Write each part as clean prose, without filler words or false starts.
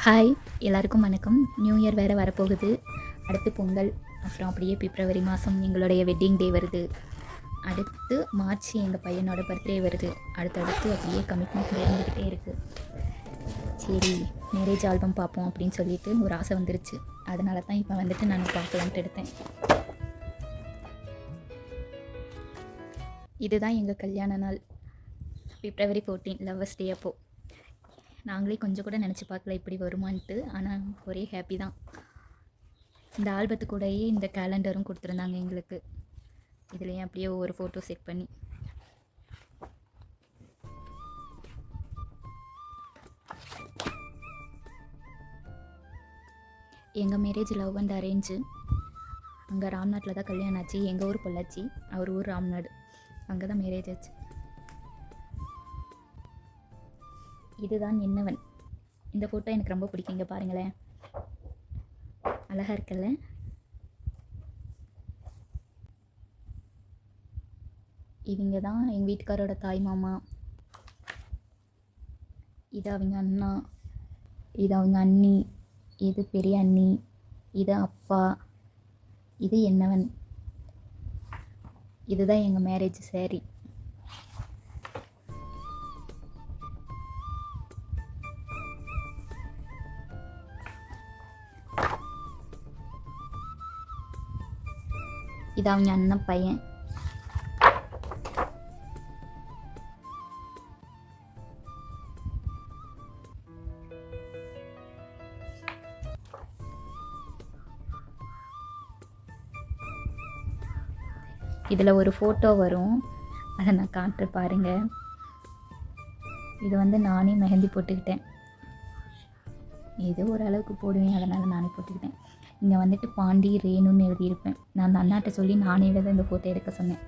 Hi, எல்லாருக்கும் வணக்கம். New year வேறு வரப்போகுது. அடுத்து பொங்கல், அப்புறம் அப்படியே பிப்ரவரி மாதம் எங்களுடைய வெட்டிங் டே வருது. அடுத்து மார்ச் எங்கள் பையனோட பர்த்டே வருது. அடுத்தடுத்து அப்படியே கமிட்மெண்ட் இருந்துக்கிட்டே இருக்குது. சரி, மேரேஜ் ஆல்பம் பார்ப்போம் அப்படின்னு சொல்லிட்டு ஒரு ஆசை வந்துருச்சு. அதனால தான் இப்போ வந்துட்டு நான் பார்க்கலான்ட்டு எடுத்தேன். இதுதான் எங்கள் கல்யாண நாள், பிப்ரவரி 14 லவ்வர்ஸ் டே. அப்போது நாங்களே கொஞ்சம் கூட நினச்சி பார்க்கல இப்படி வருமான்ட்டு. ஆனால் ஒரே ஹாப்பி தான். இந்த ஆல்பத்து கூடயே இந்த கேலண்டரும் கொடுத்துருந்தாங்க எங்களுக்கு. இதுலேயும் அப்படியே ஒவ்வொரு ஃபோட்டோ செட் பண்ணி. எங்கள் மேரேஜ் லவ் அண்ட் அரேஞ்சு. அங்கே ராம்நாட்டில் தான் கல்யாணம் ஆச்சு. எங்கள் ஊர் பொள்ளாச்சி, அவர் ஊர் ராம்நாடு. அங்கே தான் மேரேஜ் ஆச்சு. இதுதான் என்னவன். இந்த ஃபோட்டோ எனக்கு ரொம்ப பிடிக்கும். இங்கே பாருங்களேன், அழகாக இருக்குல்ல. இவங்க தான் எங்கள் வீட்டுக்காரோட தாய் மாமா. இது அவங்க அண்ணா, இது அவங்க அண்ணி, இது பெரிய அண்ணி, இது அப்பா, இது என்னவன். இதுதான் எங்கள் மேரேஜ் சேரீ. இது அவங்க அண்ணன் பையன். இதில் ஒரு ஃபோட்டோ வரும், அதை நான் காட்டுற பாருங்கள். இது வந்து நானே மெஹந்தி போட்டுக்கிட்டேன். இது ஓரளவுக்கு போடுவேன், அதனால் நானே போட்டுக்கிட்டேன். இங்கே வந்துட்டு பாண்டி ரேணுன்னு எழுதியிருப்பேன். நான் அந்த அண்ணாட்ட சொல்லி நானே தான் இந்த ஃபோட்டோ எடுக்க சொன்னேன்.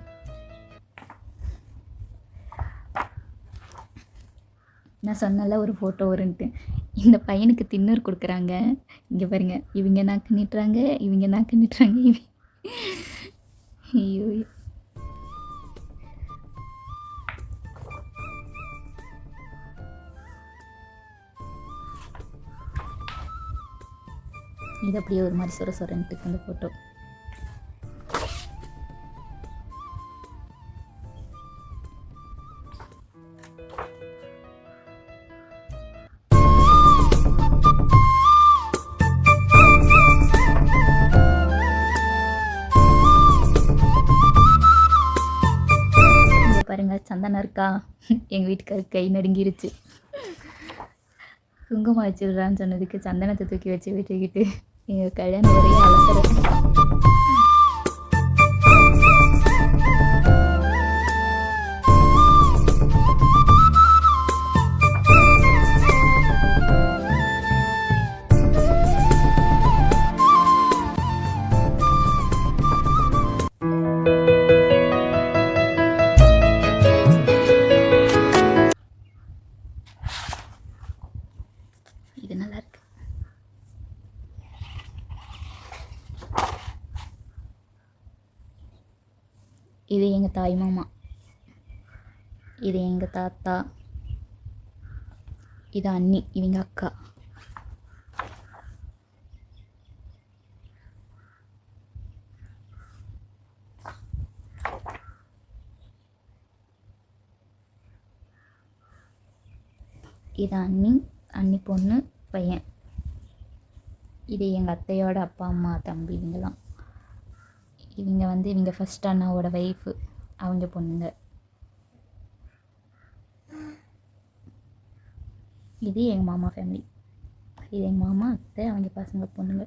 நான் சொன்னல ஒரு ஃபோட்டோ வருன்ட்டு. இந்த பையனுக்கு திண்ணூர் கொடுக்குறாங்க. இங்கே பாருங்க, இவங்க நாக்கு நீட்டுறாங்க, இவங்க நாக்கு நீட்டுறாங்க. ஐயோ, இது அப்படியே ஒரு மாதிரி சொர சொரன்ட்டு இந்த ஃபோட்டோ. பாருங்க, சந்தனம் இருக்கா. எங்கள் வீட்டுக்காரருக்கு கை நடுங்கிருச்சு. குங்குமம் வச்சு விடுறான்னு சொன்னதுக்கு சந்தனத்தை தூக்கி வச்சு விட்டுக்கிட்டு எங்கள் கல்யாணம் ஒரே அலப்பறை. இது நல்லா இருக்கு. இது எங்கள் தாய் மாமா, இது எங்கள் தாத்தா, இது அண்ணி, இவங்க அக்கா. இது அண்ணி, அண்ணி பொண்ணு பையன். இது எங்கள் அத்தையோட அப்பா அம்மா தம்பி. இவங்கெல்லாம் இவங்க வந்து இவங்க ஃபஸ்ட் அண்ணாவோட ஒய்ஃபு, அவங்க பொண்ணுங்க. இது எங்கள் மாமா ஃபேமிலி. இது எங்கள் மாமா, அத்தை, அவங்க பசங்க பொண்ணுங்க.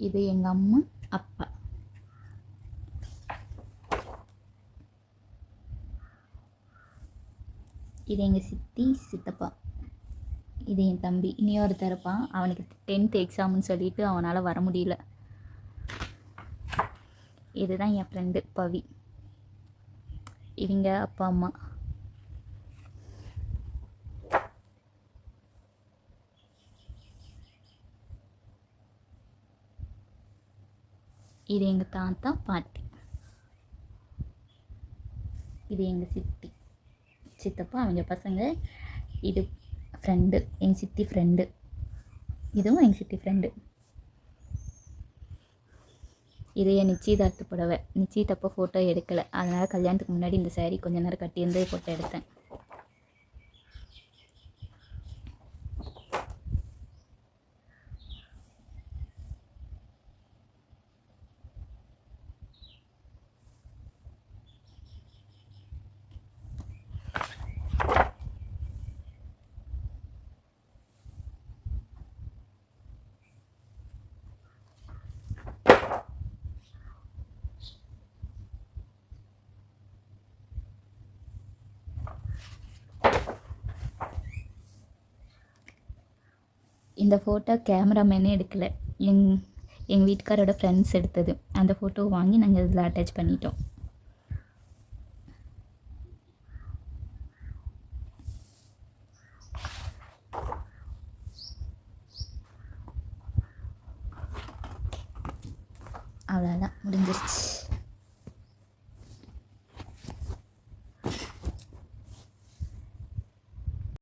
இது எங்கள் அம்மா அப்பா. இது எங்கள் சித்தி சித்தப்பா. இது என் தம்பி, இன்னொருத்தர் இருப்பான். அவனுக்கு 10th எக்ஸாம்னு சொல்லிட்டு அவனால் வர முடியல. இதுதான் என் ஃப்ரெண்டு பவி. இவங்க அப்பா அம்மா. இது எங்கள் தாத்தா பாட்டி. இது எங்கள் சித்தி சித்தப்பா, அவங்க பசங்க. இது ஃப்ரெண்டு, எங்கள் சித்தி ஃப்ரெண்டு. இதுவும் எங்கள் சித்தி ஃப்ரெண்டு. இது என் நிச்சயதார்த்த புடவை. நிச்சயத்தப்போ ஃபோட்டோ எடுக்கலை, அதனால் கல்யாணத்துக்கு முன்னாடி இந்த saree கொஞ்ச நேரம் கட்டியிருந்து ஃபோட்டோ எடுத்தேன். இந்த ஃபோட்டோ கேமராமேனே எடுக்கலை, எங்கள் வீட்டுக்காரோட ஃப்ரெண்ட்ஸ் எடுத்தது. அந்த ஃபோட்டோவை வாங்கி நாங்கள் இதில் அட்டாச் பண்ணிட்டோம். அவ்வளோதான், முடிஞ்சிருச்சு.